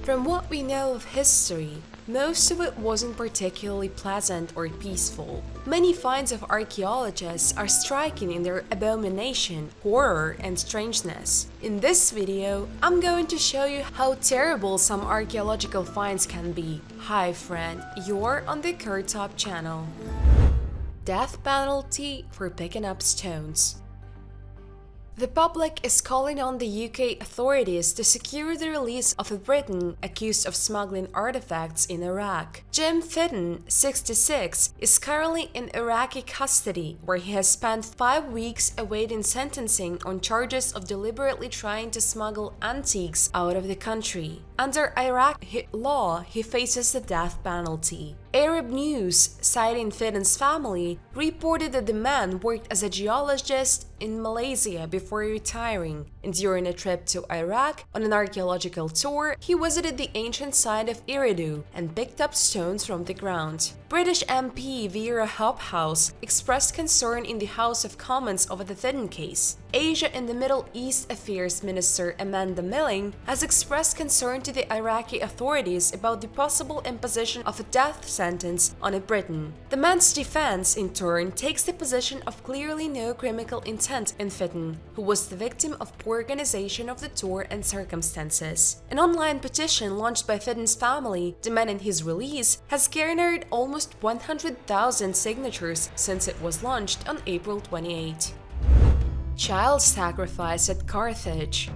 From what we know of history, most of it wasn't particularly pleasant or peaceful. Many finds of archaeologists are striking in their abomination, horror, and strangeness. In this video, I'm going to show you how terrible some archaeological finds can be. Hi friend, you're on the KirTop channel. Death penalty for picking up stones. The public is calling on the UK authorities to secure the release of a Briton accused of smuggling artifacts in Iraq. Jim Fitton, 66, is currently in Iraqi custody, where he has spent 5 weeks awaiting sentencing on charges of deliberately trying to smuggle antiques out of the country. Under Iraqi law, he faces the death penalty. Arab News, citing Fitton's family, reported that the man worked as a geologist in Malaysia before retiring, and during a trip to Iraq on an archaeological tour, he visited the ancient site of Eridu and picked up stones from the ground. British MP Vera Hobhouse expressed concern in the House of Commons over the Fitton case. Asia and the Middle East Affairs Minister Amanda Milling has expressed concern to the Iraqi authorities about the possible imposition of a death sentence on a Briton. The man's defense, in turn, takes the position of clearly no criminal intent in Fitton, who was the victim of poor organization of the tour and circumstances. An online petition launched by Fitton's family demanding his release has garnered almost 100,000 signatures since it was launched on April 28. Child sacrifice at Carthage.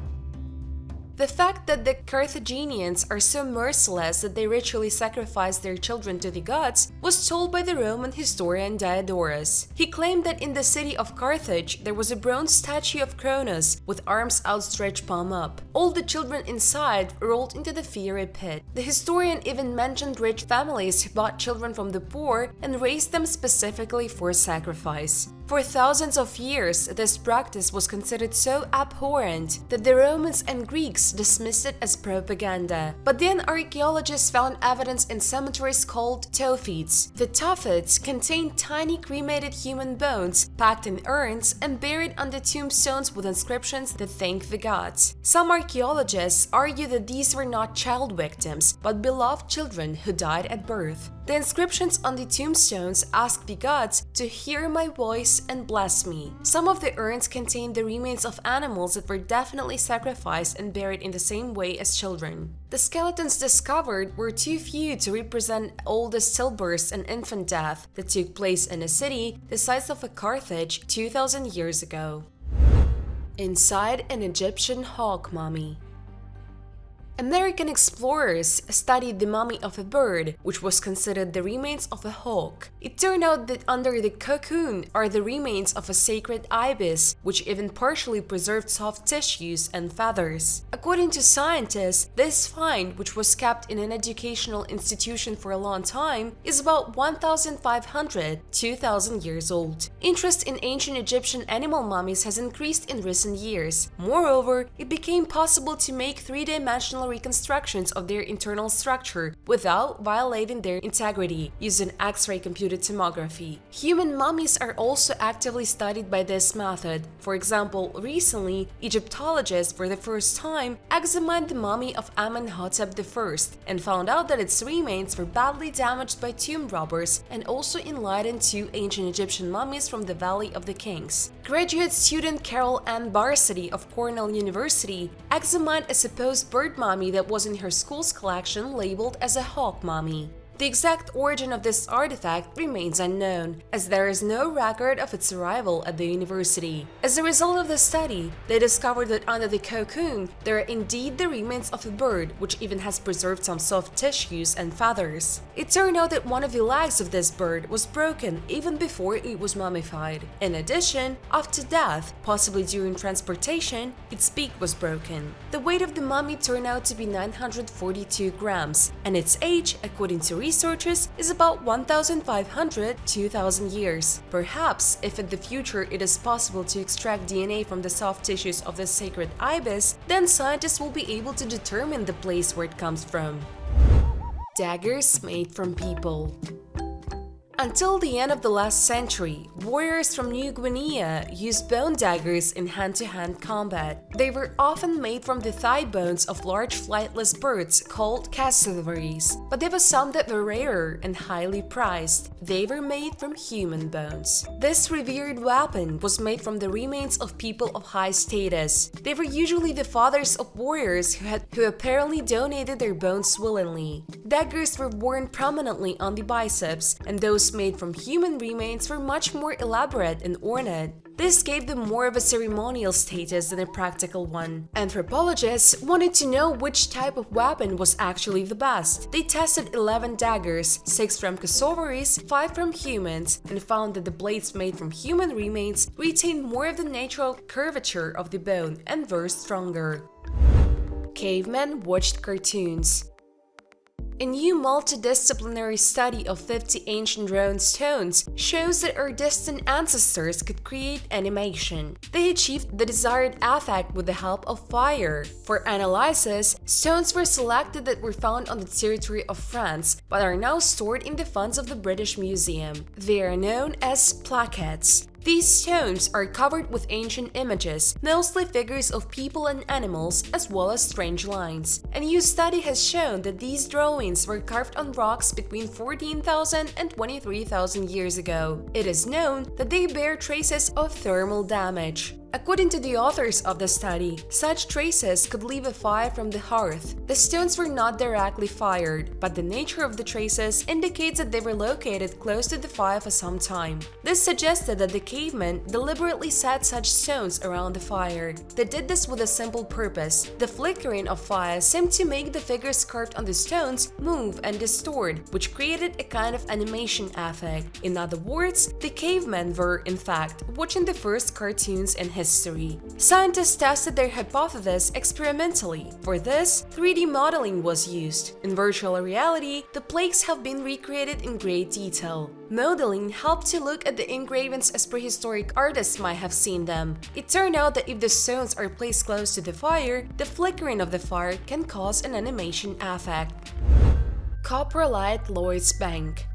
The fact that the Carthaginians are so merciless that they ritually sacrifice their children to the gods was told by the Roman historian Diodorus. He claimed that in the city of Carthage there was a bronze statue of Cronus with arms outstretched palm up. All the children inside rolled into the fiery pit. The historian even mentioned rich families who bought children from the poor and raised them specifically for sacrifice. For thousands of years, this practice was considered so abhorrent that the Romans and Greeks dismissed it as propaganda. But then archaeologists found evidence in cemeteries called tophites. The tophites contained tiny cremated human bones packed in urns and buried under tombstones with inscriptions that thank the gods. Some archaeologists argue that these were not child victims, but beloved children who died at birth. The inscriptions on the tombstones ask the gods to hear my voice and bless me. Some of the urns contain the remains of animals that were definitely sacrificed and buried in the same way as children. The skeletons discovered were too few to represent all the stillbirths and infant death that took place in a city the size of a Carthage 2,000 years ago. Inside an Egyptian hawk mummy. American explorers studied the mummy of a bird, which was considered the remains of a hawk. It turned out that under the cocoon are the remains of a sacred ibis, which even partially preserved soft tissues and feathers. According to scientists, this find, which was kept in an educational institution for a long time, is about 1,500–2,000 years old. Interest in ancient Egyptian animal mummies has increased in recent years. Moreover, it became possible to make three-dimensional reconstructions of their internal structure without violating their integrity using X-ray computed tomography. Human mummies are also actively studied by this method. For example, recently, Egyptologists for the first time examined the mummy of Amenhotep I and found out that its remains were badly damaged by tomb robbers and also enlightened two ancient Egyptian mummies from the Valley of the Kings. Graduate student Carol Ann Barsady of Cornell University examined a supposed bird mummy that was in her school's collection labeled as a hawk mummy. The exact origin of this artifact remains unknown, as there is no record of its arrival at the university. As a result of the study, they discovered that under the cocoon there are indeed the remains of a bird, which even has preserved some soft tissues and feathers. It turned out that one of the legs of this bird was broken even before it was mummified. In addition, after death, possibly during transportation, its beak was broken. The weight of the mummy turned out to be 942 grams, and its age, according to researchers, is about 1,500–2,000 years. Perhaps, if in the future it is possible to extract DNA from the soft tissues of the sacred ibis, then scientists will be able to determine the place where it comes from. Daggers made from people. Until the end of the last century, warriors from New Guinea used bone daggers in hand-to-hand combat. They were often made from the thigh bones of large flightless birds called cassowaries, but there were some that were rarer and highly prized. They were made from human bones. This revered weapon was made from the remains of people of high status. They were usually the fathers of warriors who apparently donated their bones willingly. Daggers were worn prominently on the biceps, and those made from human remains were much more elaborate and ornate. This gave them more of a ceremonial status than a practical one. Anthropologists wanted to know which type of weapon was actually the best. They tested 11 daggers, 6 from cassowaries, 5 from humans, and found that the blades made from human remains retained more of the natural curvature of the bone and were stronger. Cavemen watched cartoons. A new multidisciplinary study of 50 ancient round stones shows that our distant ancestors could create animation. They achieved the desired effect with the help of fire. For analysis, stones were selected that were found on the territory of France, but are now stored in the funds of the British Museum. They are known as plaquettes. These stones are covered with ancient images, mostly figures of people and animals, as well as strange lines. A new study has shown that these drawings were carved on rocks between 14,000 and 23,000 years ago. It is known that they bear traces of thermal damage. According to the authors of the study, such traces could leave a fire from the hearth. The stones were not directly fired, but the nature of the traces indicates that they were located close to the fire for some time. This suggested that the cavemen deliberately set such stones around the fire. They did this with a simple purpose. The flickering of fire seemed to make the figures carved on the stones move and distort, which created a kind of animation effect. In other words, the cavemen were, in fact, watching the first cartoons in history. Scientists tested their hypothesis experimentally. For this, 3D modeling was used. In virtual reality, the plaques have been recreated in great detail. Modeling helped to look at the engravings as prehistoric artists might have seen them. It turned out that if the stones are placed close to the fire, the flickering of the fire can cause an animation effect. Coprolite Lloyds Bank.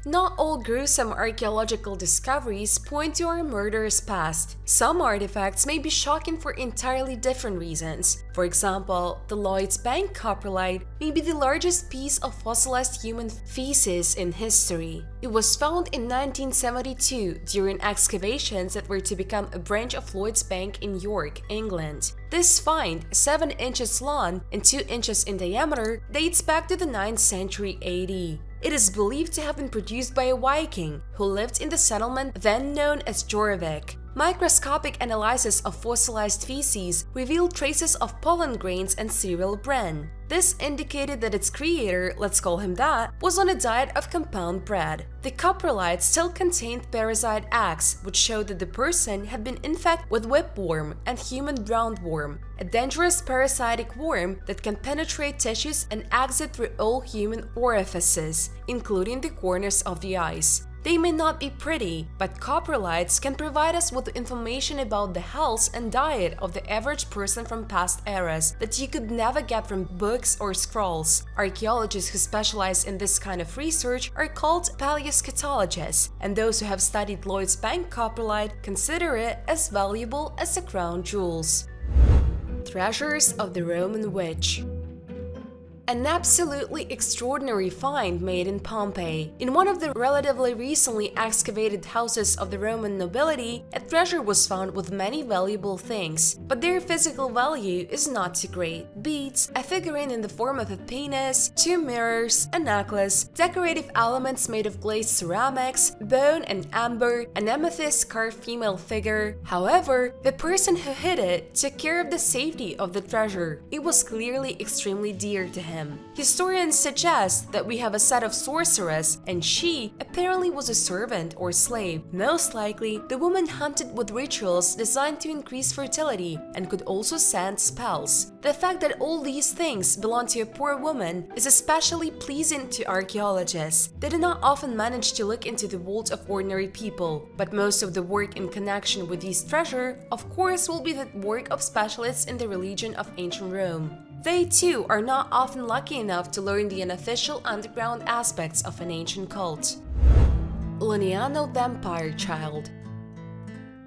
Not all gruesome archaeological discoveries point to our murderous past. Some artifacts may be shocking for entirely different reasons. For example, the Lloyds Bank coprolite may be the largest piece of fossilized human feces in history. It was found in 1972 during excavations that were to become a branch of Lloyds Bank in York, England. This find, 7 inches long and 2 inches in diameter, dates back to the 9th century AD. It is believed to have been produced by a Viking who lived in the settlement then known as Jorvik. Microscopic analysis of fossilized feces revealed traces of pollen grains and cereal bran. This indicated that its creator, let's call him that, was on a diet of compound bread. The coprolite still contained parasite eggs, which showed that the person had been infected with whipworm and human roundworm, a dangerous parasitic worm that can penetrate tissues and exit through all human orifices, including the corners of the eyes. They may not be pretty, but coprolites can provide us with information about the health and diet of the average person from past eras that you could never get from books or scrolls. Archaeologists who specialize in this kind of research are called paleoscatologists, and those who have studied Lloyds Bank coprolite consider it as valuable as the crown jewels. Treasures of the Roman Witch. An absolutely extraordinary find made in Pompeii. In one of the relatively recently excavated houses of the Roman nobility, a treasure was found with many valuable things, but their physical value is not too great. Beads, a figurine in the form of a penis, 2 mirrors, a necklace, decorative elements made of glazed ceramics, bone and amber, an amethyst carved female figure. However, the person who hid it took care of the safety of the treasure. It was clearly extremely dear to him. Historians suggest that we have a set of sorceress, and she apparently was a servant or slave. Most likely, the woman hunted with rituals designed to increase fertility and could also send spells. The fact that all these things belong to a poor woman is especially pleasing to archaeologists. They do not often manage to look into the vaults of ordinary people, but most of the work in connection with these treasure, of course, will be the work of specialists in the religion of ancient Rome. They too are not often lucky enough to learn the unofficial underground aspects of an ancient cult. Lugnano vampire child.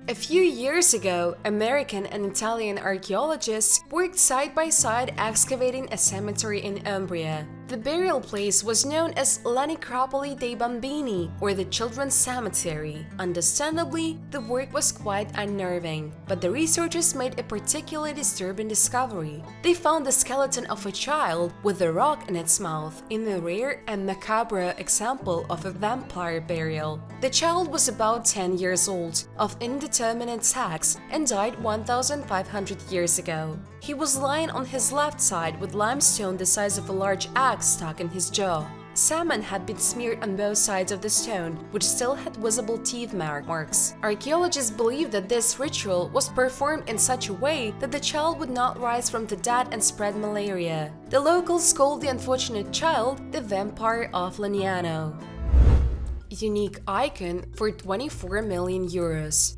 A few years ago, American and Italian archaeologists worked side by side excavating a cemetery in Umbria. The burial place was known as La Necropoli dei Bambini, or the Children's Cemetery. Understandably, the work was quite unnerving, but the researchers made a particularly disturbing discovery. They found the skeleton of a child with a rock in its mouth in a rare and macabre example of a vampire burial. The child was about 10 years old, of indeterminate sex, and died 1,500 years ago. He was lying on his left side with limestone the size of a large axe stuck in his jaw. Salmon had been smeared on both sides of the stone, which still had visible teeth marks. Archaeologists believe that this ritual was performed in such a way that the child would not rise from the dead and spread malaria. The locals called the unfortunate child the Vampire of Lugnano. Unique icon for 24 million euros.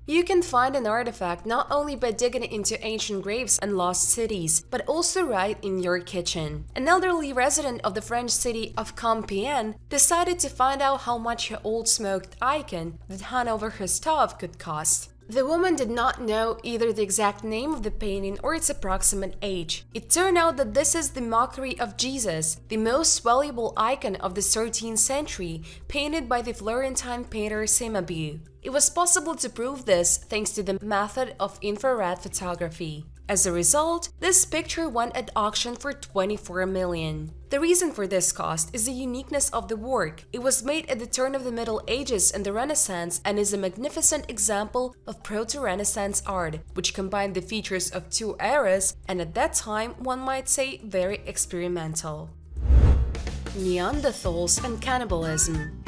You can find an artifact not only by digging into ancient graves and lost cities, but also right in your kitchen. An elderly resident of the French city of Compiègne decided to find out how much her old smoked icon that hung over her stove could cost. The woman did not know either the exact name of the painting or its approximate age. It turned out that this is the Mockery of Jesus, the most valuable icon of the 13th century, painted by the Florentine painter Cimabue. It was possible to prove this thanks to the method of infrared photography. As a result, this picture went at auction for 24 million. The reason for this cost is the uniqueness of the work. It was made at the turn of the Middle Ages and the Renaissance and is a magnificent example of Proto-Renaissance art, which combined the features of two eras and at that time, one might say, very experimental. Neanderthals and cannibalism.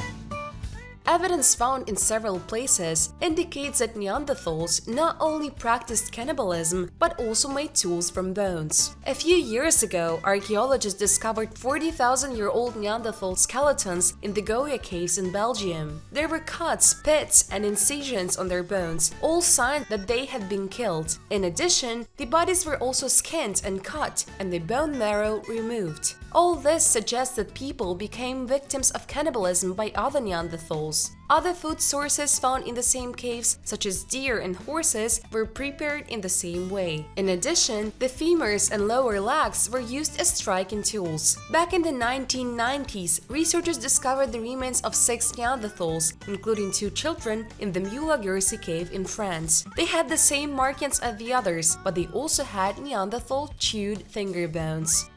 Evidence found in several places indicates that Neanderthals not only practiced cannibalism but also made tools from bones. A few years ago, archaeologists discovered 40,000-year-old Neanderthal skeletons in the Goya caves in Belgium. There were cuts, pits, and incisions on their bones, all signs that they had been killed. In addition, the bodies were also skinned and cut, and the bone marrow removed. All this suggests that people became victims of cannibalism by other Neanderthals. Other food sources found in the same caves, such as deer and horses, were prepared in the same way. In addition, the femurs and lower legs were used as striking tools. Back in the 1990s, researchers discovered the remains of 6 Neanderthals, including 2 children, in the Meula-Guercy cave in France. They had the same markings as the others, but they also had Neanderthal chewed finger bones.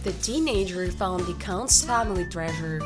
The teenager found the Count's family treasure.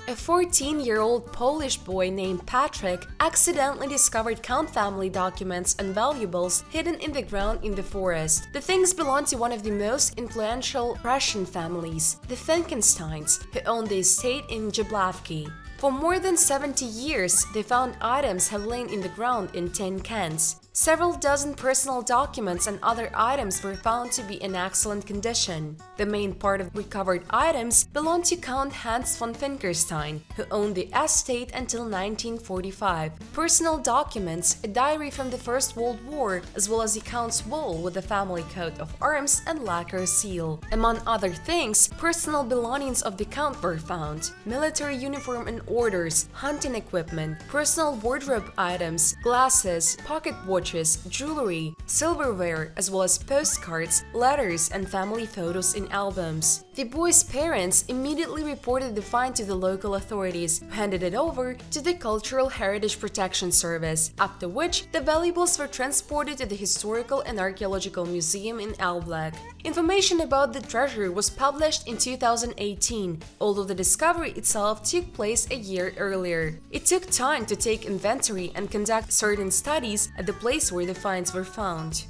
A 14-year-old Polish boy named Patrick accidentally discovered Count family documents and valuables hidden in the ground in the forest. The things belonged to one of the most influential Russian families, the Finkensteins, who owned the estate in Jablavki. For more than 70 years, they found items have lain in the ground in tin cans. Several dozen personal documents and other items were found to be in excellent condition. The main part of recovered items belonged to Count Hans von Finkenstein, who owned the estate until 1945. Personal documents, a diary from the First World War, as well as the Count's wall with the family coat of arms and lacquer seal. Among other things, personal belongings of the Count were found: military uniform and orders, hunting equipment, personal wardrobe items, glasses, pocket watches, jewelry, silverware, as well as postcards, letters, and family photos in albums. The boy's parents immediately reported the find to the local authorities, who handed it over to the Cultural Heritage Protection Service, after which the valuables were transported to the Historical and Archaeological Museum in Elbląg. Information about the treasure was published in 2018, although the discovery itself took place a year earlier. It took time to take inventory and conduct certain studies at the place where the finds were found.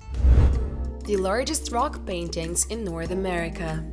The largest rock paintings in North America.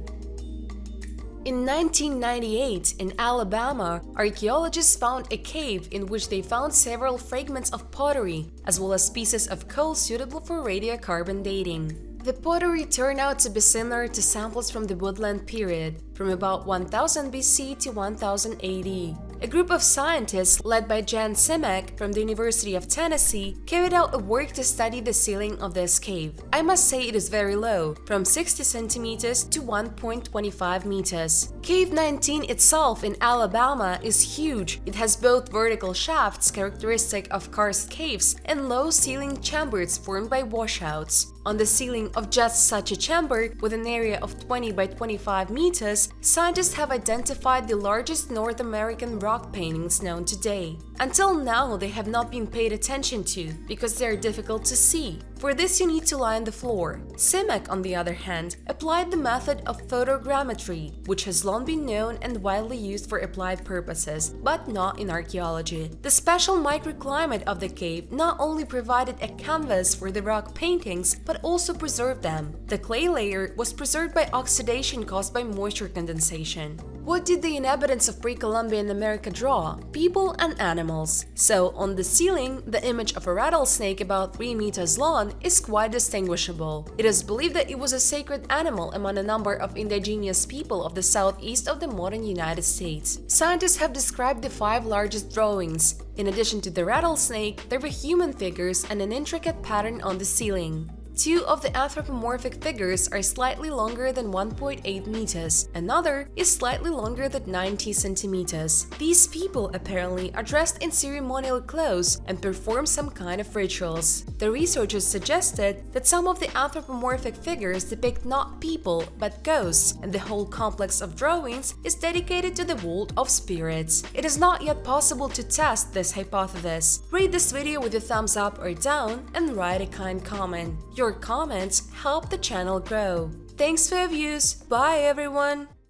In 1998, in Alabama, archaeologists found a cave in which they found several fragments of pottery, as well as pieces of coal suitable for radiocarbon dating. The pottery turned out to be similar to samples from the woodland period, from about 1000 BC to 1000 AD. A group of scientists led by Jan Simek from the University of Tennessee carried out a work to study the ceiling of this cave. I must say it is very low, from 60 centimeters to 1.25 meters. Cave 19 itself in Alabama is huge. It has both vertical shafts characteristic of karst caves and low ceiling chambers formed by washouts. On the ceiling of just such a chamber, with an area of 20 by 25 meters, scientists have identified the largest North American rock paintings known today. Until now, they have not been paid attention to because they are difficult to see. For this, you need to lie on the floor. Simek, on the other hand, applied the method of photogrammetry, which has long been known and widely used for applied purposes, but not in archaeology. The special microclimate of the cave not only provided a canvas for the rock paintings, but also preserved them. The clay layer was preserved by oxidation caused by moisture condensation. What did the inhabitants of pre-Columbian America draw? People and animals. So, on the ceiling, the image of a rattlesnake about 3 meters long is quite distinguishable. It is believed that it was a sacred animal among a number of indigenous people of the southeast of the modern United States. Scientists have described the 5 largest drawings. In addition to the rattlesnake, there were human figures and an intricate pattern on the ceiling. 2 of the anthropomorphic figures are slightly longer than 1.8 meters, another is slightly longer than 90 centimeters. These people apparently are dressed in ceremonial clothes and perform some kind of rituals. The researchers suggested that some of the anthropomorphic figures depict not people but ghosts, and the whole complex of drawings is dedicated to the world of spirits. It is not yet possible to test this hypothesis. Rate this video with a thumbs up or down and write a kind comment. Your comments help the channel grow. Thanks for your views. Bye everyone!